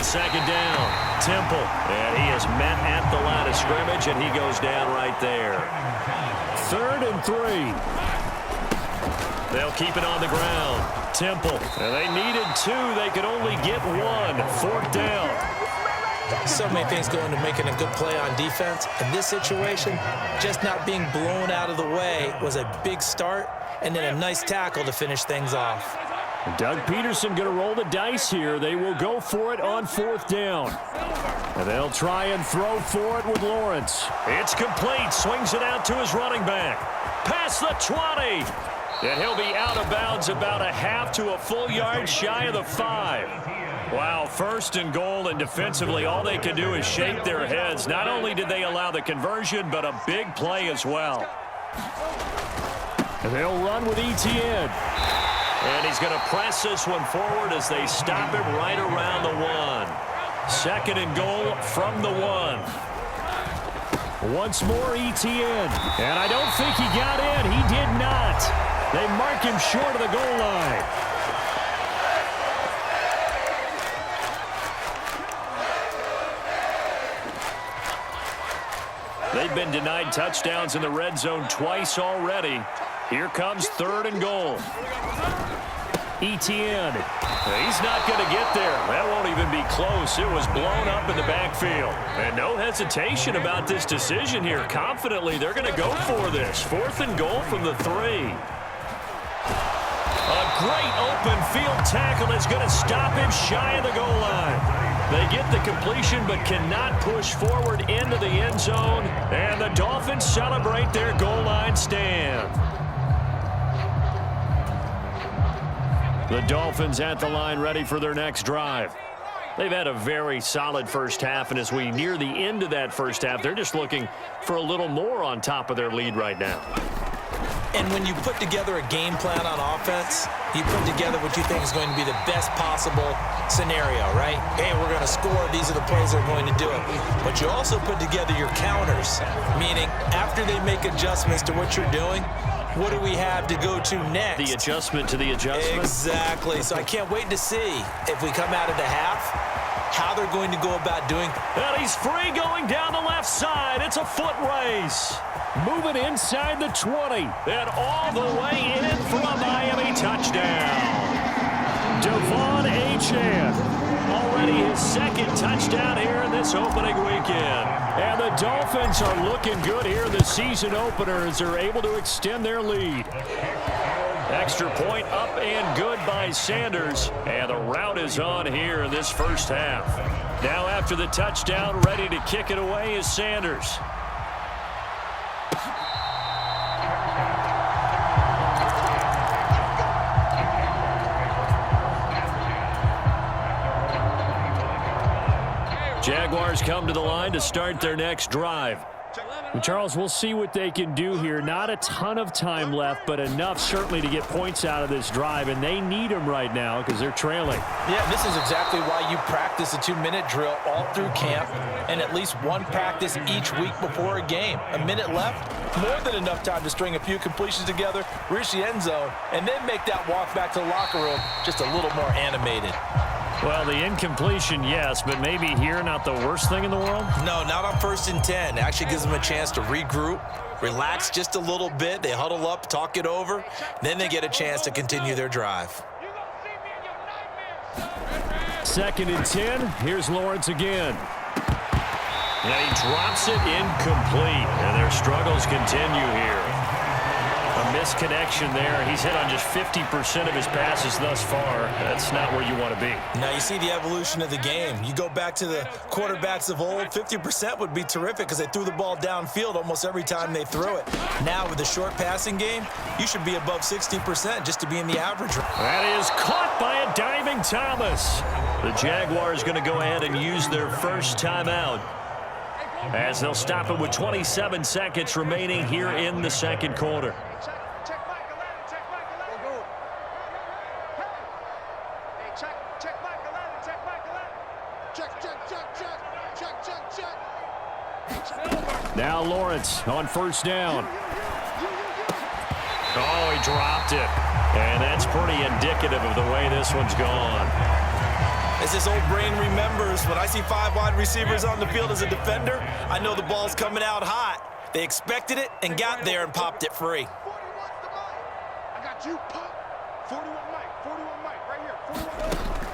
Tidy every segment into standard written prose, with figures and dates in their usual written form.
second down. Temple, and he is met at the line of scrimmage, and he goes down right there. 3rd and 3. They'll keep it on the ground. Temple, and they needed 2. They could only get 1. 4th down. So many things go into making a good play on defense. In this situation, just not being blown out of the way was a big start, and then a nice tackle to finish things off. Doug Peterson going to roll the dice here. They will go for it on 4th down. And they'll try and throw for it with Lawrence. It's complete. Swings it out to his running back. Past the 20. And he'll be out of bounds about a half to a full yard shy of the 5. Wow, 1st and goal, and defensively all they can do is shake their heads. Not only did they allow the conversion, but a big play as well. And they'll run with Etienne. And he's going to press this one forward as they stop him right around the 1. 2nd and goal from the 1. Once more Etienne. And I don't think he got in. He did not. They mark him short of the goal line. They've been denied touchdowns in the red zone twice already. Here comes 3rd and goal. Etienne. He's not going to get there. That won't even be close. It was blown up in the backfield. And no hesitation about this decision here. Confidently, they're going to go for this. 4th and goal from the 3. A great open field tackle is going to stop him shy of the goal line. They get the completion but cannot push forward into the end zone. And the Dolphins celebrate their goal line stand. The Dolphins at the line ready for their next drive. They've had a very solid first half, and as we near the end of that first half, they're just looking for a little more on top of their lead right now. And when you put together a game plan on offense, you put together what you think is going to be the best possible scenario, right? Hey, we're going to score. These are the plays that are going to do it. But you also put together your counters, meaning after they make adjustments to what you're doing, what do we have to go to next? The adjustment to the adjustment? Exactly. So I can't wait to see if we come out of the half, how they're going to go about doing. And he's free going down the left side. It's a foot race. Moving inside the 20. And all the way in for a Miami touchdown. Devon Achane. Already his 2nd touchdown here in this opening weekend. And the Dolphins are looking good here in the season opener as they're able to extend their lead. Extra point up and good by Sanders. And the route is on here in this first half. Now after the touchdown, ready to kick it away is Sanders. Jaguars come to the line to start their next drive. Charles, we'll see what they can do here. Not a ton of time left, but enough certainly to get points out of this drive, and they need them right now because they're trailing. Yeah, this is exactly why you practice a 2-minute drill all through camp and at least one practice each week before a game. A minute left, more than enough time to string a few completions together, reach the end zone, and then make that walk back to the locker room just a little more animated. Well, the incompletion, yes, but maybe here not the worst thing in the world? No, not on 1st and 10. It actually gives them a chance to regroup, relax just a little bit. They huddle up, talk it over. Then they get a chance to continue their drive. 2nd and 10. Here's Lawrence again. And he drops it incomplete. And their struggles continue here. A misconnection there. He's hit on just 50% of his passes thus far. That's not where you want to be. Now you see the evolution of the game. You go back to the quarterbacks of old, 50% would be terrific because they threw the ball downfield almost every time they threw it. Now with the short passing game, you should be above 60% just to be in the average. That is caught by a diving Thomas. The Jaguars going to go ahead and use their first timeout as they'll stop it with 27 seconds remaining here in the second quarter. Now Lawrence on 1st down. Oh, he dropped it. And that's pretty indicative of the way this one's gone. As this old brain remembers, when I see 5 wide receivers on the field as a defender, I know the ball's coming out hot. They expected it and got there and popped it free. I got you, Pop. 41 Mike, right here.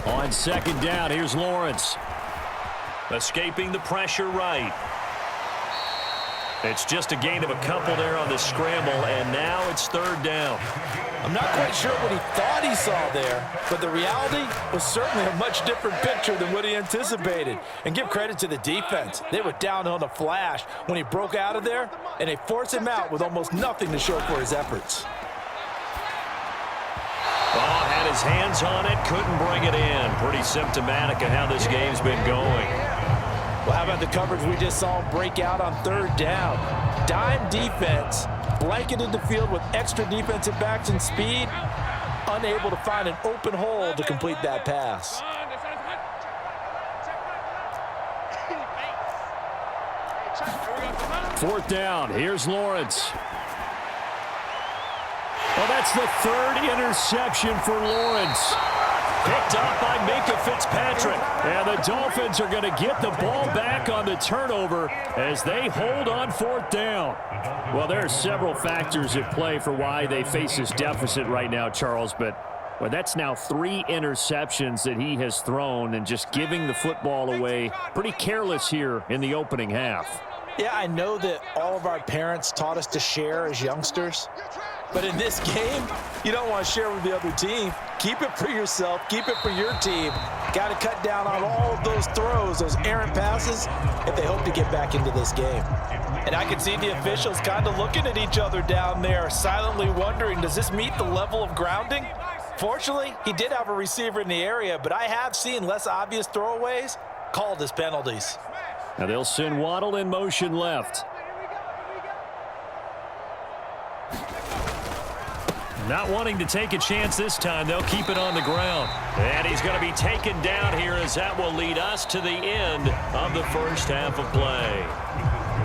41 On second down, here's Lawrence. Escaping the pressure right. It's just a gain of a couple there on the scramble, and now it's third down. I'm not quite sure what he thought he saw there, but the reality was certainly a much different picture than what he anticipated. And give credit to the defense. They were down on a flash when he broke out of there, and they forced him out with almost nothing to show for his efforts. Oh, had his hands on it, couldn't bring it in. Pretty symptomatic of how this game's been going. Well, how about the coverage we just saw break out on third down? Dime defense, blanketed the field with extra defensive backs and speed, unable to find an open hole to complete that pass. Fourth down, here's Lawrence. Well, that's the third interception for Lawrence. Picked up by Minkah Fitzpatrick. And the Dolphins are going to get the ball back on the turnover as they hold on fourth down. Well, there are several factors at play for why they face this deficit right now, Charles, but well, that's now 3 interceptions that he has thrown and just giving the football away pretty careless here in the opening half. Yeah, I know that all of our parents taught us to share as youngsters. But in this game, you don't want to share with the other team. Keep it for yourself. Keep it for your team. Got to cut down on all of those throws, those errant passes, if they hope to get back into this game. And I can see the officials kind of looking at each other down there, silently wondering, does this meet the level of grounding? Fortunately, he did have a receiver in the area, but I have seen less obvious throwaways called as penalties. Now they'll send Waddle in motion left. Not wanting to take a chance this time, they'll keep it on the ground. And he's going to be taken down here as that will lead us to the end of the first half of play.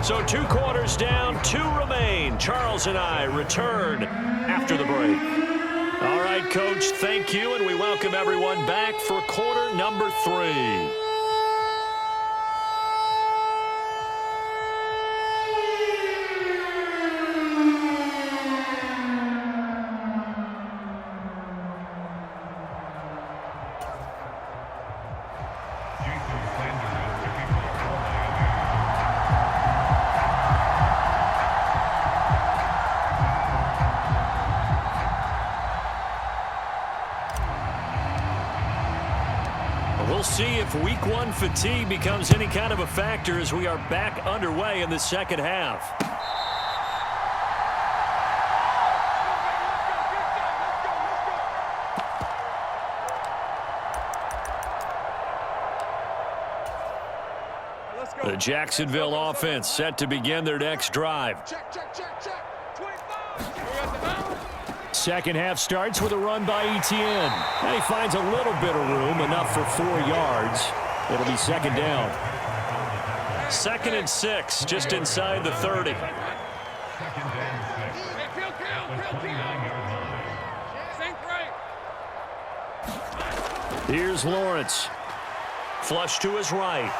So 2 quarters down, 2 remain. Charles and I return after the break. All right, Coach, thank you, and we welcome everyone back for quarter number 3. We'll see if week 1 fatigue becomes any kind of a factor as we are back underway in the second half. The Jacksonville offense set to begin their next drive. Second half starts with a run by Etienne. And he finds a little bit of room, enough for 4 yards. It'll be second down. 2nd and 6, just inside the 30. Here's Lawrence. Flush to his right.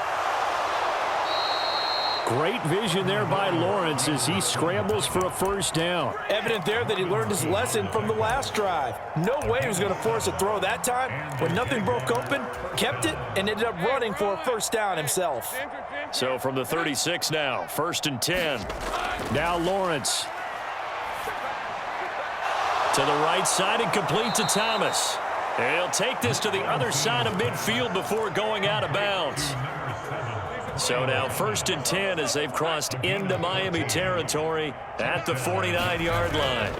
Great vision there by Lawrence as he scrambles for a first down. Evident there that he learned his lesson from the last drive. No way he was going to force a throw that time. When nothing broke open, kept it, and ended up running for a first down himself. So from the 36 now, 1st and 10. Now Lawrence. To the right side and complete to Thomas. He'll take this to the other side of midfield before going out of bounds. So now 1st and 10 as they've crossed into Miami territory at the 49-yard line.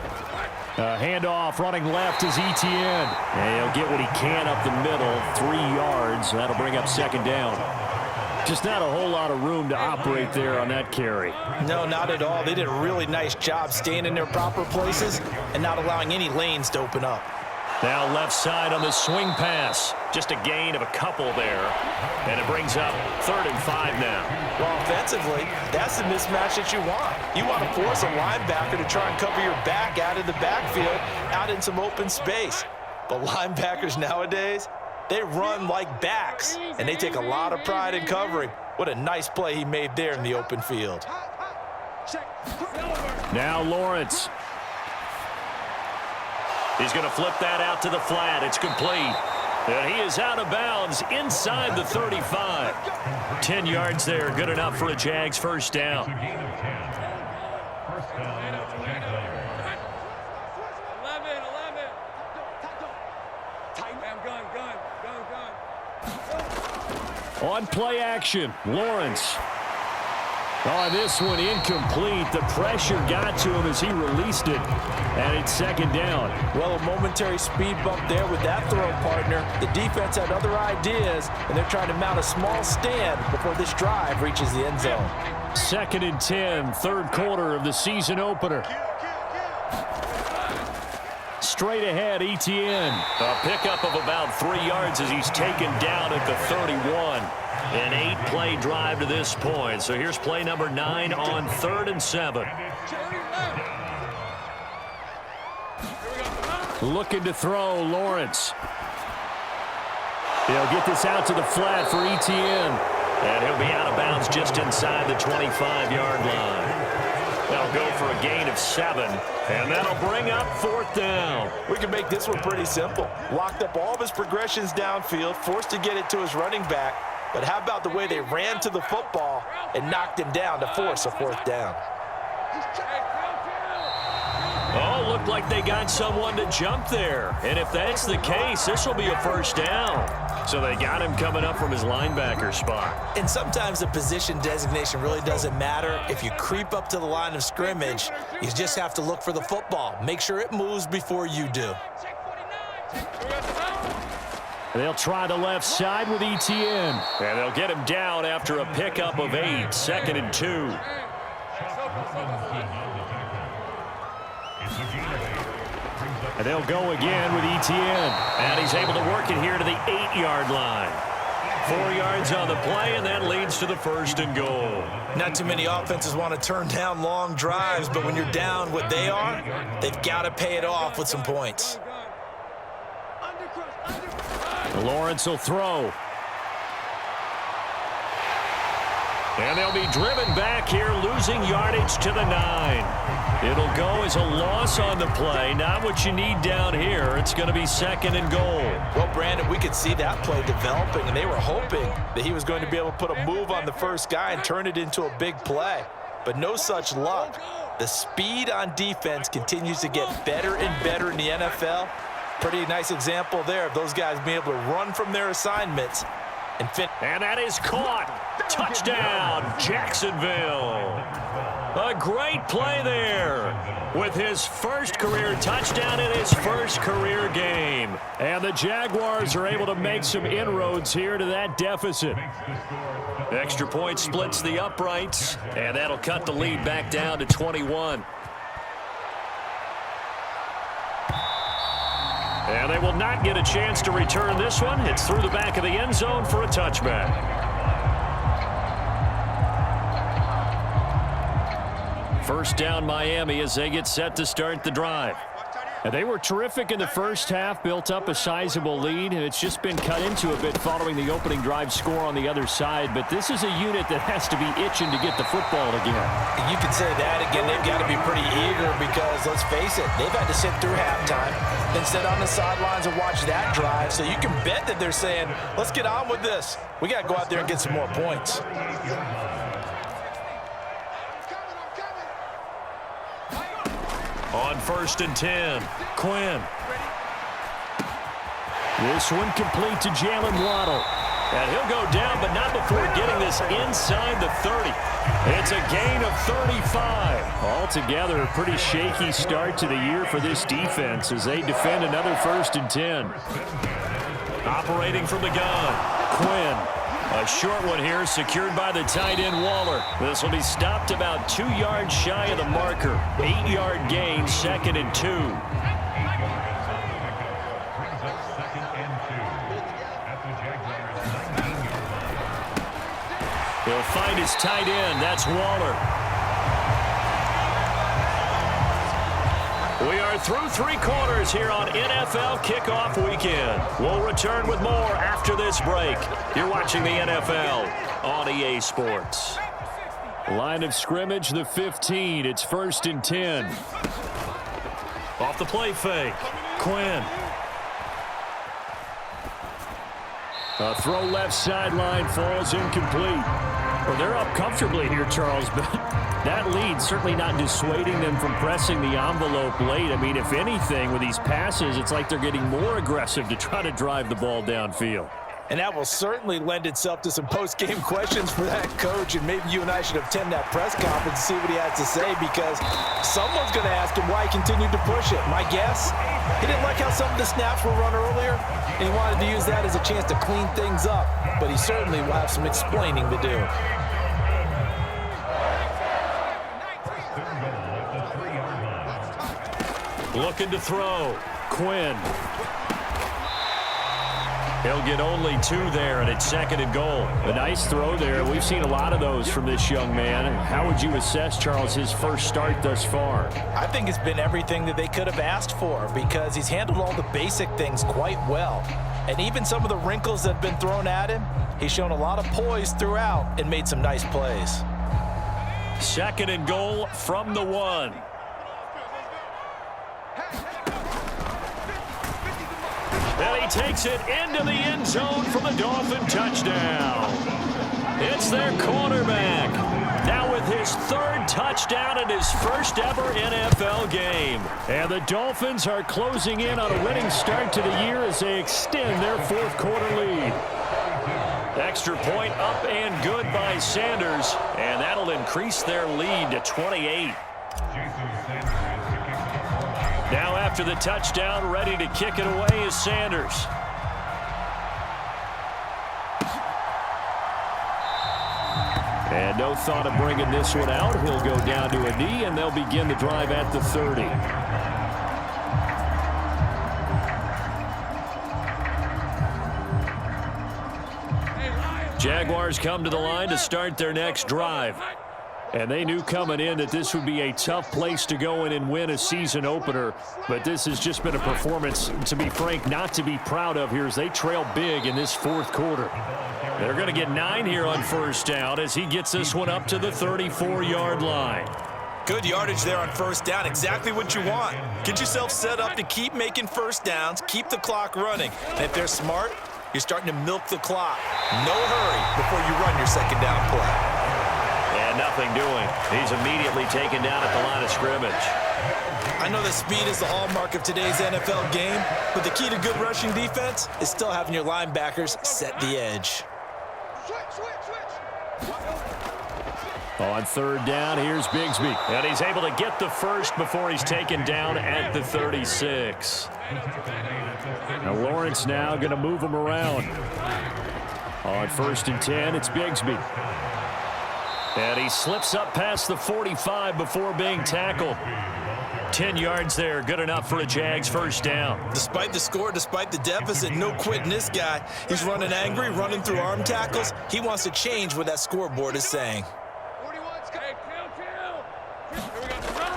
Handoff running left is Etienne. And he'll get what he can up the middle, 3 yards. That'll bring up second down. Just not a whole lot of room to operate there on that carry. No, not at all. They did a really nice job staying in their proper places and not allowing any lanes to open up. Now left side on the swing pass. Just a gain of a couple there. And it brings up 3rd and 5 now. Well, offensively, that's the mismatch that you want. You want to force a linebacker to try and cover your back out of the backfield, out in some open space. But linebackers nowadays, They run like backs, and they take a lot of pride in covering. What a nice play he made there in the open field. Now Lawrence. He's going to flip that out to the flat. It's complete. And he is out of bounds inside the 35. 10 yards there, good enough for a Jags first down. On play action, Lawrence. Oh, this one incomplete. The pressure got to him as he released it. And it's second down. Well, a momentary speed bump there with that throw, partner. The defense had other ideas, and they're trying to mount a small stand before this drive reaches the end zone. 2nd and 10, third quarter of the season opener. Straight ahead, Etienne. A pickup of about 3 yards as he's taken down at the 31. An 8-play drive to this point. So here's play number 9 on 3rd and 7. Looking to throw, Lawrence. He'll get this out to the flat for Etienne. And he'll be out of bounds just inside the 25-yard line. They'll go for a gain of 7, and that'll bring up 4th down. We can make this one pretty simple. Locked up all of his progressions downfield, forced to get it to his running back. But how about the way they ran to the football and knocked him down to force a 4th down? Oh, looked like they got someone to jump there. And if that's the case, this will be a first down. So they got him coming up from his linebacker spot. And sometimes the position designation really doesn't matter. If you creep up to the line of scrimmage, you just have to look for the football. Make sure it moves before you do. They'll try the left side with Etienne. And they'll get him down after a pickup of 8, 2nd and 2. And they'll go again with Etienne. And he's able to work it here to the 8-yard line. 4 yards on the play, and that leads to the 1st and goal. Not too many offenses want to turn down long drives, but when you're down what they are, they've got to pay it off with some points. Lawrence will throw. And they'll be driven back here, losing yardage to the 9. It'll go as a loss on the play. Not what you need down here. It's going to be 2nd and goal. Well, Brandon, we could see that play developing, and they were hoping that he was going to be able to put a move on the first guy and turn it into a big play. But no such luck. The speed on defense continues to get better and better in the NFL. Pretty nice example there of those guys being able to run from their assignments and fit. And that is caught. Touchdown, Jacksonville. A great play there with his first career touchdown in his first career game. And the Jaguars are able to make some inroads here to that deficit. Extra point splits the uprights, and that'll cut the lead back down to 21. And they will not get a chance to return this one. It's through the back of the end zone for a touchback. First down Miami as they get set to start the drive. And they were terrific in the first half, built up a sizable lead, and it's just been cut into a bit following the opening drive score on the other side. But this is a unit that has to be itching to get the football again. You can say that again. They've got to be pretty eager because, let's face it, they've had to sit through halftime, then sit on the sidelines and watch that drive. So you can bet that they're saying, let's get on with this. We got to go out there and get some more points. On 1st and 10, Quinn. This one complete to Jalen Waddle. And he'll go down, but not before getting this inside the 30. It's a gain of 35. Altogether, a pretty shaky start to the year for this defense as they defend another 1st and 10. Operating from the gun, Quinn. A short one here, secured by the tight end Waller. This will be stopped about 2 yards shy of the marker. 8-yard gain, 2nd and 2. He'll find his tight end. That's Waller. We are We're through 3 quarters here on NFL Kickoff Weekend. We'll return with more after this break. You're watching the NFL on EA Sports. Line of scrimmage, the 15. It's 1st and 10. Off the play fake. Quinn. A throw left sideline falls incomplete. Well, they're up comfortably here, Charles, but that lead certainly not dissuading them from pressing the envelope late. I mean, if anything, with these passes, it's like they're getting more aggressive to try to drive the ball downfield. And that will certainly lend itself to some post-game questions for that coach, and maybe you and I should attend that press conference and see what he has to say, because someone's going to ask him why he continued to push it. My guess, he didn't like how some of the snaps were run earlier, and he wanted to use that as a chance to clean things up, but he certainly will have some explaining to do. Looking to throw. Quinn. He'll get only 2 there, and it's 2nd and goal. A nice throw there. We've seen a lot of those from this young man. How would you assess, Charles, his first start thus far? I think it's been everything that they could have asked for, because he's handled all the basic things quite well. And even some of the wrinkles that have been thrown at him, he's shown a lot of poise throughout and made some nice plays. 2nd and goal from the 1. And he takes it into the end zone for the Dolphin touchdown. It's their quarterback. Now with his 3rd touchdown in his first ever NFL game. And the Dolphins are closing in on a winning start to the year as they extend their 4th quarter lead. Extra point up and good by Sanders. And that'll increase their lead to 28. Now after the touchdown, ready to kick it away is Sanders. And no thought of bringing this one out. He'll go down to a knee, and they'll begin the drive at the 30. Jaguars come to the line to start their next drive. And they knew coming in that this would be a tough place to go in and win a season opener. But this has just been a performance, to be frank, not to be proud of here as they trail big in this 4th quarter. They're going to get 9 here on 1st down as he gets this one up to the 34-yard line. Good yardage there on 1st down. Exactly what you want. Get yourself set up to keep making 1st downs, keep the clock running. And if they're smart, you're starting to milk the clock. No hurry before you run your 2nd down play. And nothing doing. He's immediately taken down at the line of scrimmage. I know that speed is the hallmark of today's NFL game, but the key to good rushing defense is still having your linebackers set the edge. On 3rd down, here's Bigsby. And he's able to get the first before he's taken down at the 36. Now Lawrence now going to move him around. On 1st and 10, it's Bigsby. And he slips up past the 45 before being tackled. 10 yards there, good enough for a Jags 1st down. Despite the score, despite the deficit, no quitting this guy. He's running angry, running through arm tackles. He wants to change what that scoreboard is saying.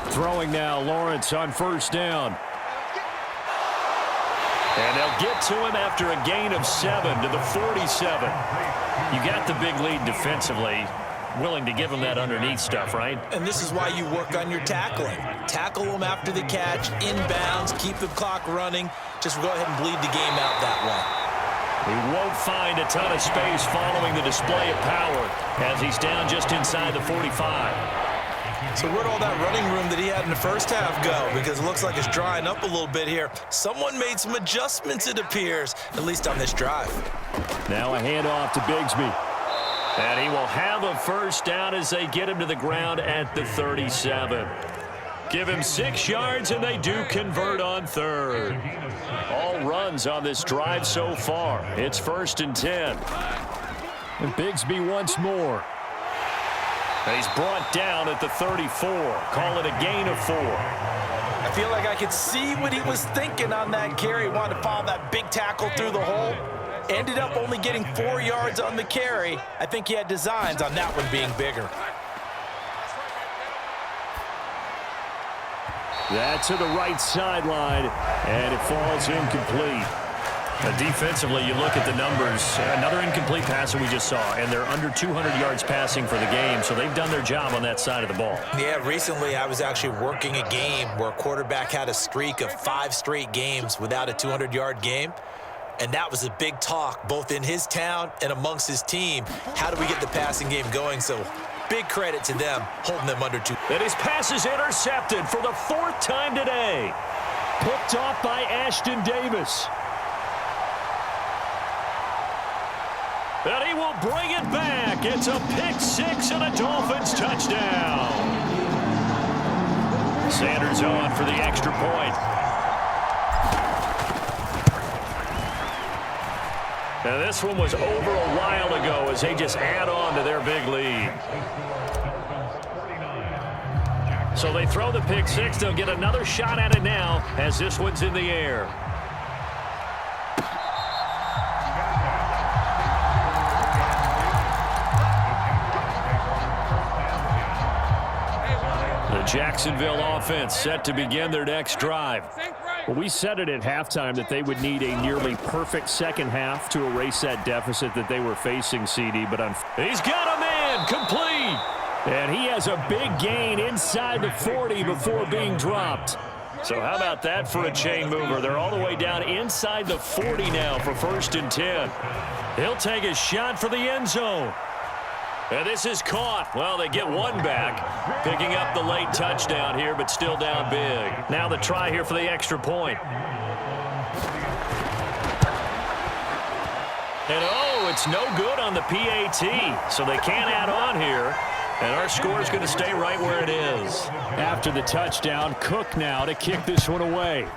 Throwing now, Lawrence on 1st down. And they'll get to him after a gain of 7 to the 47. You got the big lead defensively. Willing to give him that underneath stuff, right? And this is why you work on your tackling. Tackle them after the catch, inbounds, keep the clock running. Just go ahead and bleed the game out that way. He won't find a ton of space following the display of power as he's down just inside the 45. So where'd all that running room that he had in the 1st half go? Because it looks like it's drying up a little bit here. Someone made some adjustments, it appears, at least on this drive. Now a handoff to Bigsby. And he will have a 1st down as they get him to the ground at the 37. Give him 6 yards, and they do convert on 3rd. All runs on this drive so far. It's 1st and 10. And Bigsby once more. And he's brought down at the 34. Call it a gain of 4. I feel like I could see what he was thinking on that carry. He wanted to follow that big tackle through the hole. Ended up only getting 4 yards on the carry. I think he had designs on that one being bigger. That to the right sideline, and it falls incomplete. Defensively, you look at the numbers. Another incomplete pass that we just saw, and they're under 200 yards passing for the game, so they've done their job on that side of the ball. Yeah, recently I was actually working a game where a quarterback had a streak of 5 straight games without a 200-yard game, and that was a big talk both in his town and amongst his team. How do we get the passing game going? So big credit to them, holding them under 2. And his pass is intercepted for the 4th time today. Picked off by Ashton Davis. And he will bring it back. It's a pick-6 and a Dolphins touchdown. Sanders on for the extra point. And this one was over a while ago as they just add on to their big lead. So they throw the pick-6. They'll get another shot at it now as this one's in the air. Jacksonville offense set to begin their next drive. Well, we said it at halftime that they would need a nearly perfect second half to erase that deficit that they were facing, CD. But he's got a man complete. And he has a big gain inside the 40 before being dropped. So how about that for a chain mover? They're all the way down inside the 40 now for 1st and 10. He'll take a shot for the end zone. And this is caught. Well, they get one back, picking up the late touchdown here, but still down big. Now the try here for the extra point. And, oh, it's no good on the PAT, so they can't add on here. And our score is going to stay right where it is. After the touchdown, Cook now to kick this one away.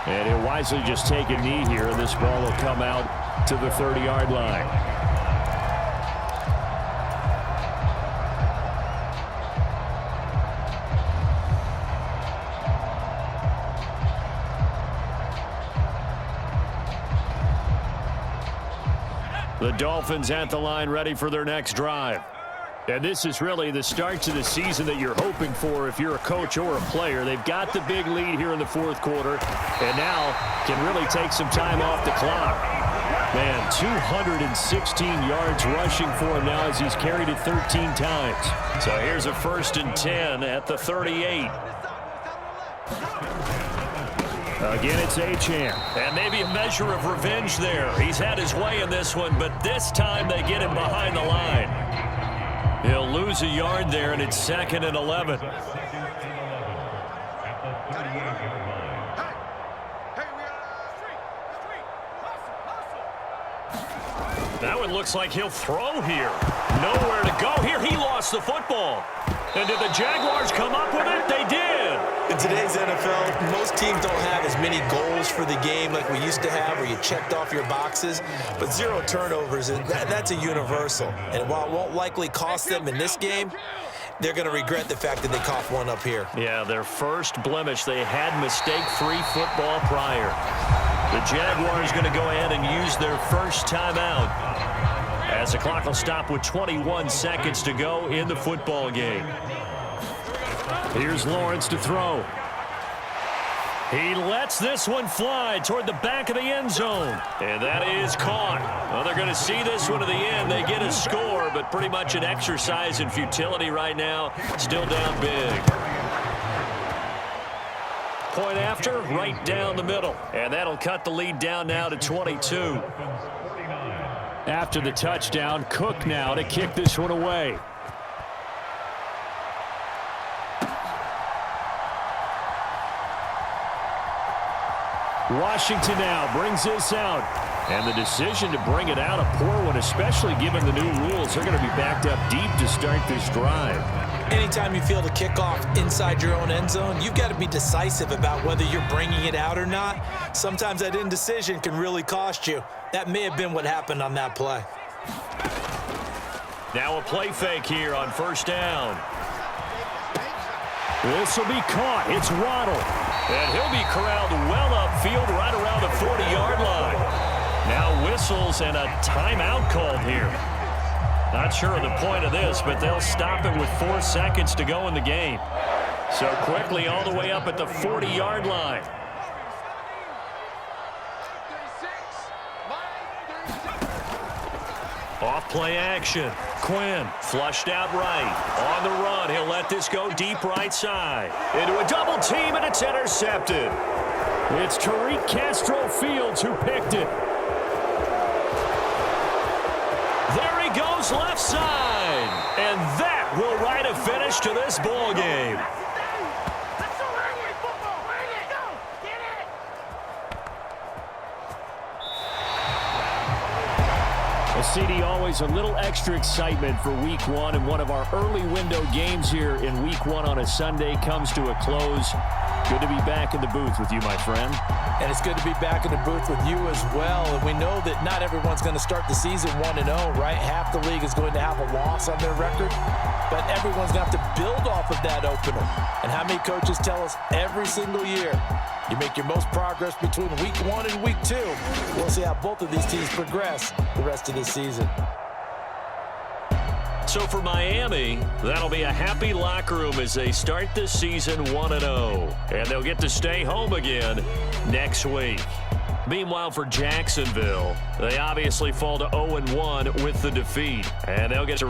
And he'll wisely just take a knee here, and this ball will come out to the 30-yard line. The Dolphins at the line ready for their next drive. And this is really the start to the season that you're hoping for if you're a coach or a player. They've got the big lead here in the 4th quarter, and now can really take some time off the clock. Man, 216 yards rushing for him now as he's carried it 13 times. So here's a 1st and 10 at the 38. Again, it's Achane. And maybe a measure of revenge there. He's had his way in this one, but this time they get him behind the line. He'll lose a yard there, and it's 2nd and 11. That one looks like he'll throw here. Nowhere to go here. He lost the football. And did the Jaguars come up with it? They did. In today's NFL, most teams don't have as many goals for the game like we used to have where you checked off your boxes. But 0 turnovers, that's a universal. And while it won't likely cost them in this game, they're going to regret the fact that they coughed one up here. Yeah, their first blemish. They had mistake-free football prior. The Jaguars going to go ahead and use their first timeout as the clock will stop with 21 seconds to go in the football game. Here's Lawrence to throw. He lets this one fly toward the back of the end zone. And that is caught. Well, they're going to see this one to the end. They get a score, but pretty much an exercise in futility right now. Still down big. Point after, right down the middle. And that'll cut the lead down now to 22. After the touchdown, Cook now to kick this one away. Washington now brings this out. And the decision to bring it out, a poor one, especially given the new rules. They're going to be backed up deep to start this drive. Anytime you feel the kickoff inside your own end zone, you've got to be decisive about whether you're bringing it out or not. Sometimes that indecision can really cost you. That may have been what happened on that play. Now a play fake here on 1st down. This will be caught. It's Waddle. And he'll be corralled well upfield right around the 40-yard line. Now whistles and a timeout called here. Not sure of the point of this, but they'll stop it with 4 seconds to go in the game. So quickly all the way up at the 40-yard line. Off play action. Quinn flushed out right. On the run, he'll let this go deep right side. Into a double team, and it's intercepted. It's Tariq Castro-Fields who picked it. There he goes left side. And that will write a finish to this ball game. CD, always a little extra excitement for Week 1, and one of our early window games here in Week 1 on a Sunday comes to a close. Good to be back in the booth with you, my friend. And it's good to be back in the booth with you as well. And we know that not everyone's going to start the season 1-0, right? Half the league is going to have a loss on their record, but everyone's going to have to build off of that opener. And how many coaches tell us every single year, you make your most progress between Week 1 and Week 2. We'll see how both of these teams progress the rest of the season. So for Miami, that'll be a happy locker room as they start this season 1-0. And they'll get to stay home again next week. Meanwhile, for Jacksonville, they obviously fall to 0-1 with the defeat. And they'll get to